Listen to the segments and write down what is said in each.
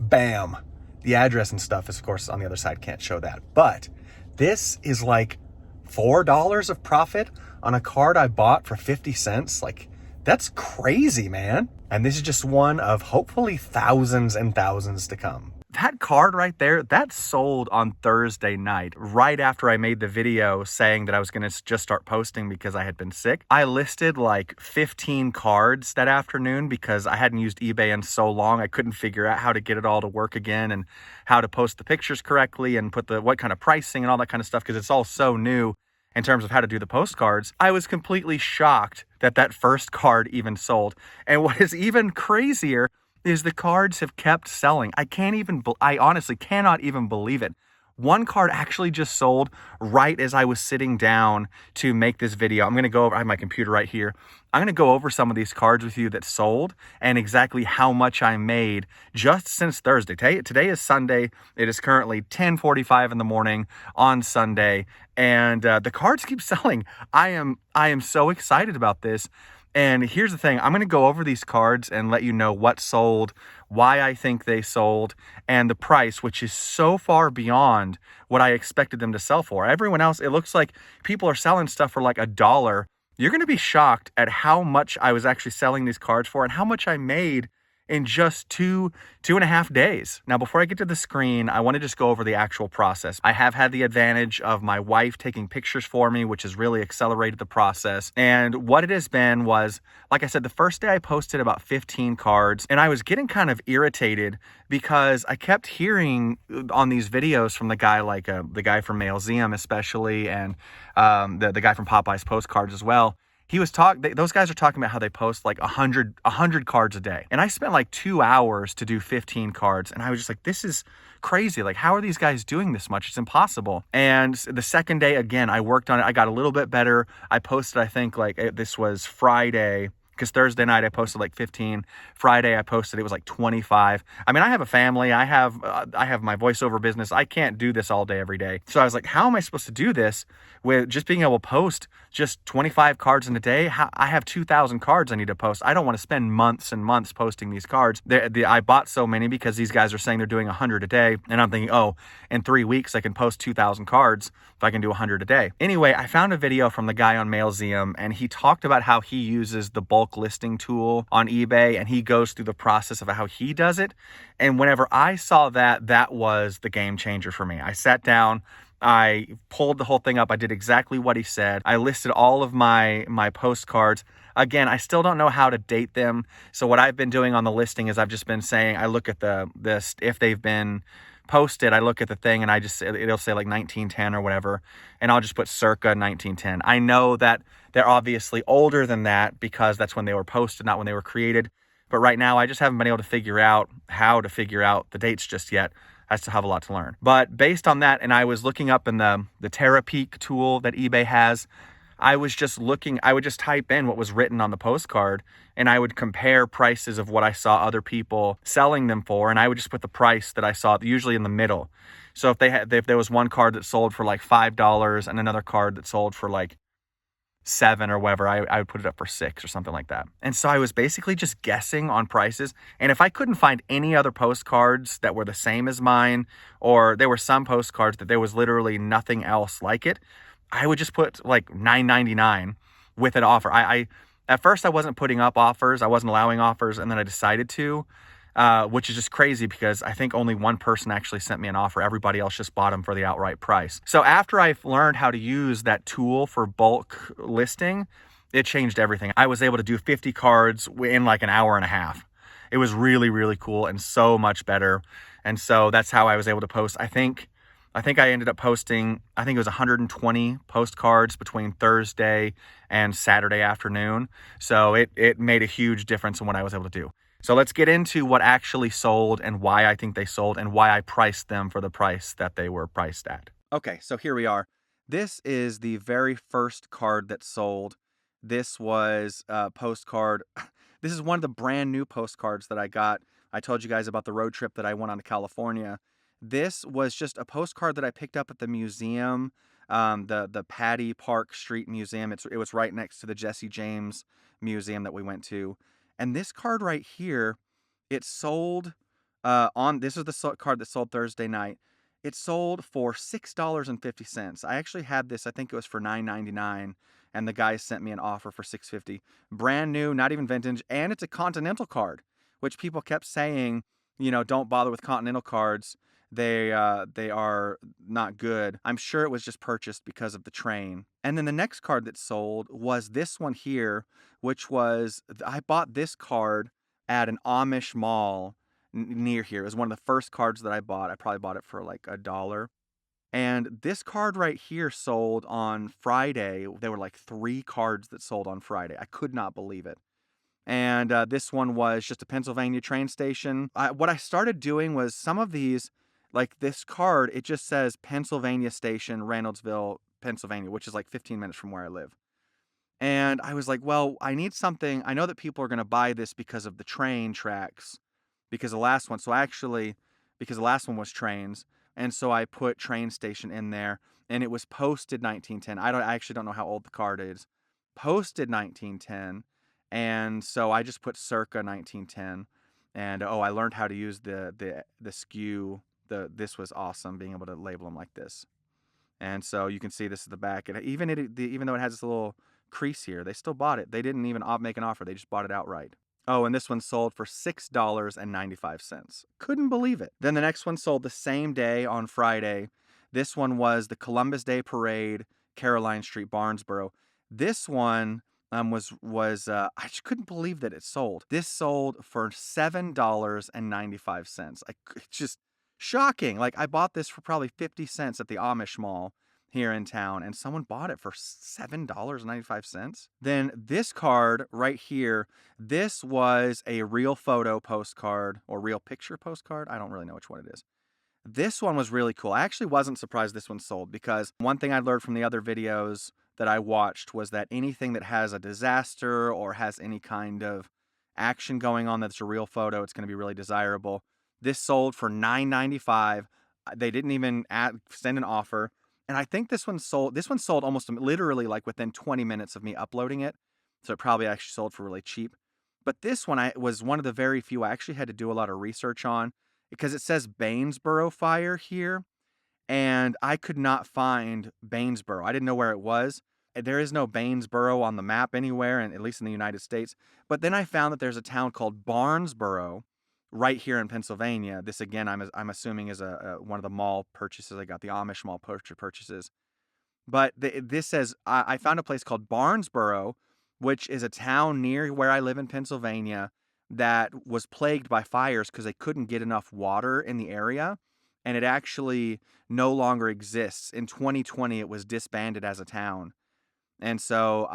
bam. The address and stuff is, of course, on the other side. Can't show that. But this is like $4 of profit on a card I bought for 50 cents. Like, that's crazy, man. And this is just one of hopefully thousands and thousands to come. That card right there, that sold on Thursday night, right after I made the video saying that I was going to just start posting because I had been sick. I listed like 15 cards that afternoon because I hadn't used eBay in so long. I couldn't figure out how to get it all to work again and how to post the pictures correctly and put what kind of pricing and all that kind of stuff because it's all so new in terms of how to do the postcards. I was completely shocked that that first card even sold. And what is even crazier is the cards have kept selling. I honestly cannot even believe it. One card actually just sold right as I was sitting down to make this video. I'm going to go over, I have my computer right here. I'm going to go over some of these cards with you that sold and exactly how much I made just since Thursday. Today is Sunday. It is currently 10:45 in the morning on Sunday, and the cards keep selling. I am so excited about this. And here's the thing, I'm going to go over these cards and let you know what sold, why I think they sold, and the price, which is so far beyond what I expected them to sell for. Everyone else, it looks like people are selling stuff for like $1. You're going to be shocked at how much I was actually selling these cards for and how much I made in just two and a half days. Now, before I get to the screen, I want to just go over the actual process. I have had the advantage of my wife taking pictures for me, which has really accelerated the process. And what it has been was, like I said, the first day I posted about 15 cards, and I was getting kind of irritated because I kept hearing on these videos from the guy, like the guy from Mailseum especially, and the guy from Popeye's Postcards as well. Those guys are talking about how they post like 100 cards a day. And I spent like 2 hours to do 15 cards. And I was just like, this is crazy. Like, how are these guys doing this much? It's impossible. And the second day, again, I worked on it. I got a little bit better. I posted, I think this was Friday, because Thursday night I posted like 15. Friday I posted, it was like 25. I mean, I have a family. I have my voiceover business. I can't do this all day, every day. So I was like, how am I supposed to do this with just being able to post just 25 cards in a day? I have 2,000 cards I need to post. I don't want to spend months and months posting these cards. I bought so many because these guys are saying they're doing 100 a day. And I'm thinking, oh, in 3 weeks I can post 2,000 cards if I can do 100 a day. Anyway, I found a video from the guy on Mailseum, and he talked about how he uses the bulk listing tool on eBay, and he goes through the process of how he does it. And whenever I saw that was the game changer for me. I sat down, I pulled the whole thing up. I did exactly what he said. I listed all of my postcards. Again, I still don't know how to date them. So what I've been doing on the listing is I've just been saying, I look at this if they've been posted, I look at the thing and it'll say like 1910 or whatever, and I'll just put circa 1910. I know that they're obviously older than that because that's when they were posted, not when they were created. But right now I just haven't been able to figure out how to figure out the dates just yet. I still have a lot to learn. But based on that, and I was looking up in the TerraPeak tool that eBay has, I was just looking, I would just type in what was written on the postcard, and I would compare prices of what I saw other people selling them for, and I would just put the price that I saw usually in the middle. So if there was one card that sold for like $5 and another card that sold for like $7 or whatever, I would put it up for $6 or something like that. And so I was basically just guessing on prices. And if I couldn't find any other postcards that were the same as mine, or there were some postcards that there was literally nothing else like it, I would just put like $9.99 with an offer. At first I wasn't putting up offers. I wasn't allowing offers. And then I decided to, which is just crazy because I think only one person actually sent me an offer. Everybody else just bought them for the outright price. So after I learned how to use that tool for bulk listing, it changed everything. I was able to do 50 cards in like an hour and a half. It was really, really cool and so much better. And so that's how I was able to post. I think I ended up posting, I think it was 120 postcards between Thursday and Saturday afternoon. So it made a huge difference in what I was able to do. So let's get into what actually sold and why I think they sold and why I priced them for the price that they were priced at. Okay, so here we are. This is the very first card that sold. This was a postcard. This is one of the brand new postcards that I got. I told you guys about the road trip that I went on to California. This was just a postcard that I picked up at the museum, the Patty Park Street Museum. It was right next to the Jesse James Museum that we went to. And this card right here, it sold This is the card that sold Thursday night. It sold for $6.50. I actually had this, I think it was for $9.99, and the guy sent me an offer for $6.50. Brand new, not even vintage, and it's a Continental card, which people kept saying, don't bother with Continental cards. They are not good. I'm sure it was just purchased because of the train. And then the next card that sold was this one here, which was I bought this card at an Amish mall near here. It was one of the first cards that I bought. I probably bought it for like $1. And this card right here sold on Friday. There were like 3 cards that sold on Friday. I could not believe it. And this one was just a Pennsylvania train station. What I started doing was some of these, like this card, it just says Pennsylvania Station, Reynoldsville, Pennsylvania, which is like 15 minutes from where I live. And I was like, well, I need something. I know that people are going to buy this because of the train tracks, because the last one. Because the last one was trains. And so I put train station in there, and it was posted 1910. I actually don't know how old the card is. Posted 1910. And so I just put circa 1910. And I learned how to use the skew. This was awesome, being able to label them like this. And so you can see this is the back. And even though it has this little crease here, they still bought it. They didn't even make an offer. They just bought it outright. Oh, and this one sold for $6.95. Couldn't believe it. Then the next one sold the same day on Friday. This one was the Columbus Day Parade, Caroline Street, Barnesboro. This one I just couldn't believe that it sold. This sold for $7.95. It's just shocking. Like I bought this for probably 50 cents at the Amish Mall here in town, and someone bought it for $7.95. Then this card right here, this was a real photo postcard or real picture postcard. I don't really know which one it is. This one was really cool. I actually wasn't surprised this one sold, because one thing I learned from the other videos that I watched was that anything that has a disaster or has any kind of action going on that's a real photo, it's going to be really desirable. This sold for $9.95. They didn't even send an offer. And I think this one sold almost literally like within 20 minutes of me uploading it. So it probably actually sold for really cheap. But this one was one of the very few I actually had to do a lot of research on, because it says Bainsboro fire here, and I could not find Bainsboro. I didn't know where it was. There is no Bainsboro on the map anywhere, and at least in the United States. But then I found that there's a town called Barnesboro right here in Pennsylvania. This again, I'm assuming is one of the mall purchases. I got the Amish mall purchases. But this says I found a place called Barnesboro, which is a town near where I live in Pennsylvania, that was plagued by fires because they couldn't get enough water in the area. And it actually no longer exists. In 2020, it was disbanded as a town. And so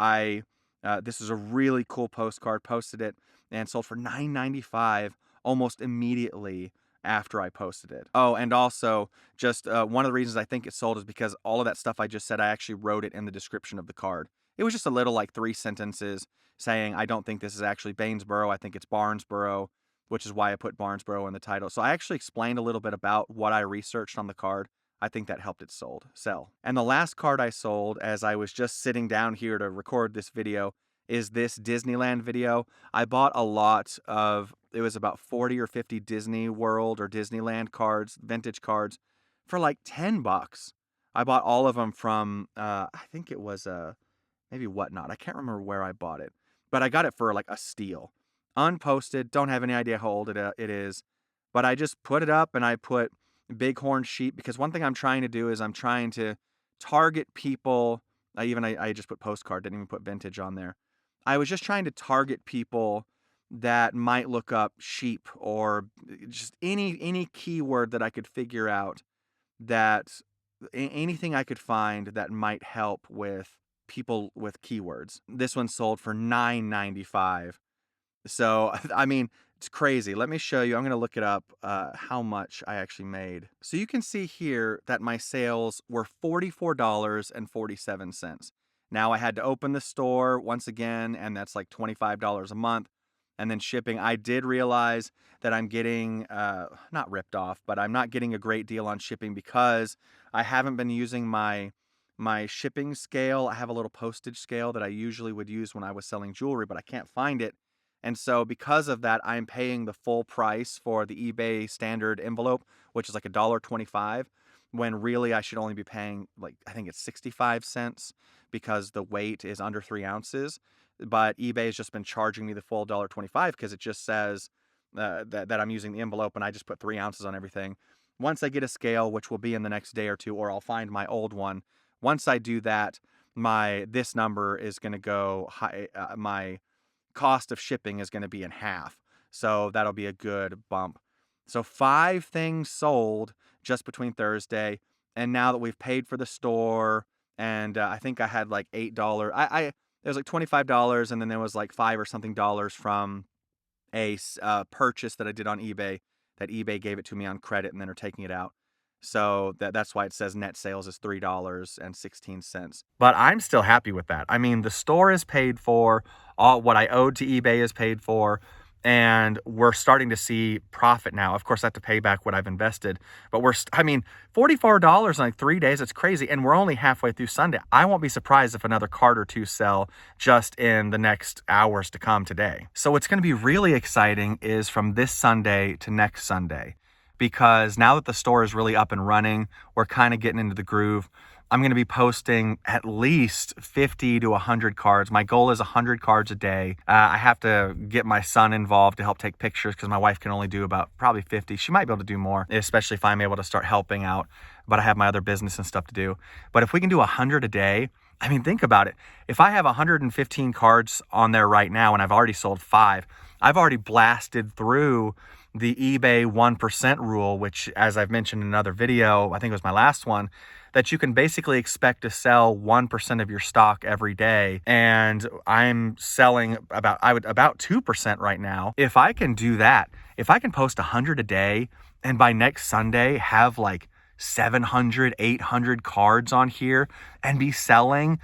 this is a really cool postcard, posted it, and sold for $9.95 almost immediately after I posted it. Oh, and also, just one of the reasons I think it sold is because all of that stuff I just said, I actually wrote it in the description of the card. It was just a little, like 3 sentences saying, I don't think this is actually Bainsboro, I think it's Barnesboro, which is why I put Barnesboro in the title. So I actually explained a little bit about what I researched on the card. I think that helped it sell. And the last card I sold, as I was just sitting down here to record this video, is this Disneyland video. I bought a lot of, it was about 40 or 50 Disney World or Disneyland cards, vintage cards, for like $10. I bought all of them from, I think it was maybe Whatnot. I can't remember where I bought it, but I got it for like a steal. Unposted, don't have any idea how old it is, but I just put it up and I put Bighorn sheep, because one thing I'm trying to do is I'm trying to target people. I just put postcard, didn't even put vintage on there. I was just trying to target people that might look up sheep or just any keyword that I could figure out, that anything I could find that might help with people with keywords. This one sold for $9.95. So, I mean, it's crazy. Let me show you. I'm going to look it up, how much I actually made. So you can see here that my sales were $44.47. Now I had to open the store once again, and that's like $25 a month. And then shipping, I did realize that I'm getting, not ripped off, but I'm not getting a great deal on shipping because I haven't been using my shipping scale. I have a little postage scale that I usually would use when I was selling jewelry, but I can't find it. And so because of that, I'm paying the full price for the eBay standard envelope, which is like $1.25, when really I should only be paying like, I think it's 65 cents because the weight is under 3 ounces. But eBay has just been charging me the full $1.25 because it just says that I'm using the envelope and I just put 3 ounces on everything. Once I get a scale, which will be in the next day or two, or I'll find my old one. Once I do that, this number is going to go high. My cost of shipping is going to be in half. So that'll be a good bump. So 5 things sold just between Thursday. And now that we've paid for the store, and I think I had like $8. It was like $25, and then there was like $5 or something from a purchase that I did on eBay, that eBay gave it to me on credit and then are taking it out. So that's why it says net sales is $3.16. But I'm still happy with that. I mean, the store is paid for, all what I owed to eBay is paid for, and we're starting to see profit now. Of course, I have to pay back what I've invested, but $44 in like 3 days, it's crazy. And we're only halfway through Sunday. I won't be surprised if another card or two sell just in the next hours to come today. So what's going to be really exciting is from this Sunday to next Sunday, because now that the store is really up and running, we're kind of getting into the groove. I'm going to be posting at least 50 to 100 cards. My goal is 100 cards a day. I have to get my son involved to help take pictures because my wife can only do about probably 50. She might be able to do more, especially if I'm able to start helping out. But I have my other business and stuff to do. But if we can do 100 a day, I mean, think about it. If I have 115 cards on there right now and I've already sold 5, I've already blasted through the eBay 1% rule, which, as I've mentioned in another video, I think it was my last one, that you can basically expect to sell 1% of your stock every day. And I'm selling about 2% right now. If I can do that, if I can post 100 a day and by next Sunday have like 700, 800 cards on here and be selling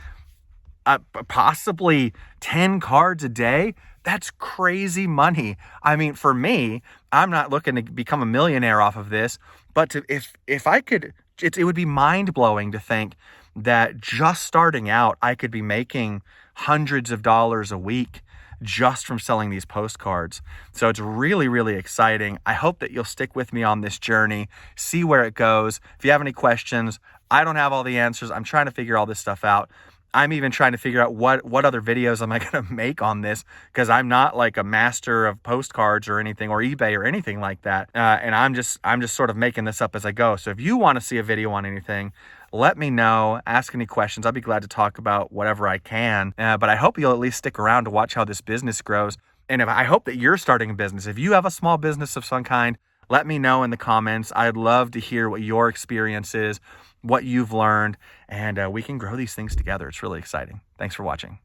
possibly 10 cards a day, that's crazy money. I mean, for me, I'm not looking to become a millionaire off of this, but if I could, it would be mind-blowing to think that just starting out, I could be making hundreds of dollars a week just from selling these postcards. So it's really, really exciting. I hope that you'll stick with me on this journey, see where it goes. If you have any questions, I don't have all the answers. I'm trying to figure all this stuff out. I'm even trying to figure out what other videos am I going to make on this, because I'm not like a master of postcards or anything, or eBay or anything like that. And I'm just sort of making this up as I go. So if you want to see a video on anything, let me know, ask any questions. I'll be glad to talk about whatever I can. But I hope you'll at least stick around to watch how this business grows. And I hope that you're starting a business. If you have a small business of some kind, let me know in the comments. I'd love to hear what your experience is, what you've learned, and we can grow these things together. It's really exciting. Thanks for watching.